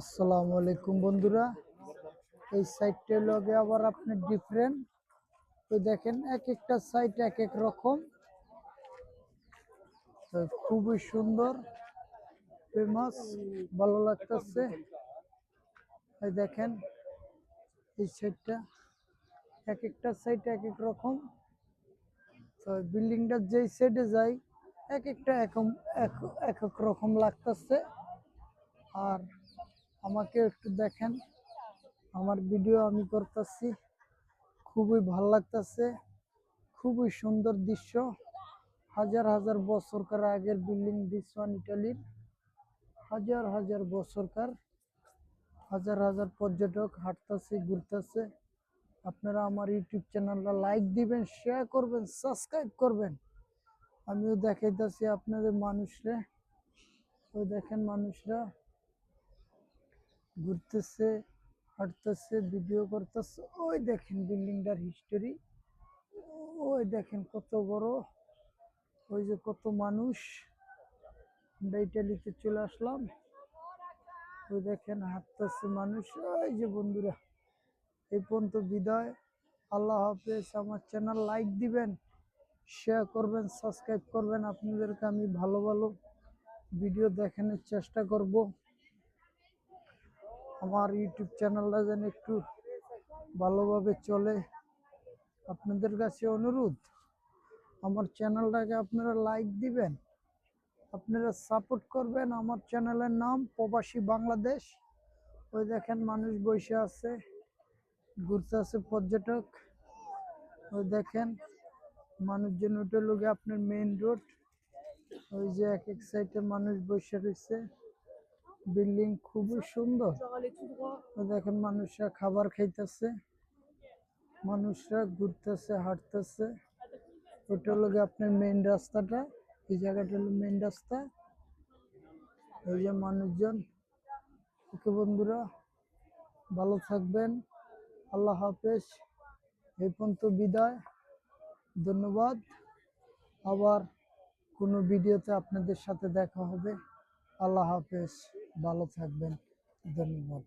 আসসালামু আলাইকুম বন্ধুরা। এই সাইটটা লগে আবার আপনি ডিফারেন্ট তো দেখেন, এক একটা সাইট এক এক রকম। তো খুবই সুন্দর, ফেমাস, ভালো লাগতেছে। এই দেখেন, এই সাইটটা এক একটা সাইট এক এক রকম। তো বিল্ডিংটা যেই সাইডে যাই এক একটা এক এক এক রকম লাগতেছে। আর আমাকে একটু দেখেন, আমার ভিডিও আমি করতেছি, খুবই ভাল লাগতেছে, খুবই সুন্দর দৃশ্য। হাজার হাজার বছরকার আগের বিল্ডিং, দিস ওয়ান ইটালির। হাজার হাজার বছরকার, হাজার হাজার পর্যটক হাঁটতেছে, ঘুরতেছে। আপনারা আমার ইউটিউব চ্যানেলটা লাইক দিবেন, শেয়ার করবেন, সাবস্ক্রাইব করবেন। আমিও দেখাইতেছি আপনাদের মানুষরা। ওই দেখেন, মানুষরা ঘুরতেছে, হাঁটতেছে, ভিডিও করতেছে। ওই দেখেন বিল্ডিংটার হিস্টোরি, ওই দেখেন কত বড়, ওই যে কত মানুষ। আমরা ইটালিতে চলে আসলাম। ওই দেখেন হাঁটতেছে মানুষ। ওই যে বন্ধুরা, এই পর্যন্ত বিদায়। আল্লাহ হাফেজ। আমার চ্যানেল লাইক দিবেন, শেয়ার করবেন, সাবস্ক্রাইব করবেন। আপনাদেরকে আমি ভালো ভালো ভিডিও দেখানোর চেষ্টা করব। আমার ইউটিউব চ্যানেলটা যেন একটু ভালোভাবে চলে। আপনাদের কাছে অনুরোধ, আমার চ্যানেলটাকে আপনারা লাইক দিবেন, আপনারা সাপোর্ট করবেন। আমার চ্যানেলের নাম প্রবাসী বাংলাদেশ। ওই দেখেন মানুষ বসে আছে, ঘুরতে আছে, পর্যটক। ওই দেখেন মানুষজন, ওটা লোকে আপনার মেইন রোড। ওই যে এক এক সাইডে মানুষ বসে রয়েছে। বিল্ডিং খুবই সুন্দর। ওই দেখেন মানুষরা খাবার খাইতেছে, মানুষরা ঘুরতেছে, হাঁটতেছে। ওটা লোকে আপনার মেইন রাস্তাটা, এই জায়গাটা হলো মেইন রাস্তা। এই যে মানুষজন। ওকে বন্ধুরা, ভালো থাকবেন। আল্লাহ হাফেজ। এই পর্যন্ত বিদায়, ধন্যবাদ। আবার কোনো ভিডিওতে আপনাদের সাথে দেখা হবে। আল্লাহ হাফেজ, ভালো থাকবেন, ধন্যবাদ।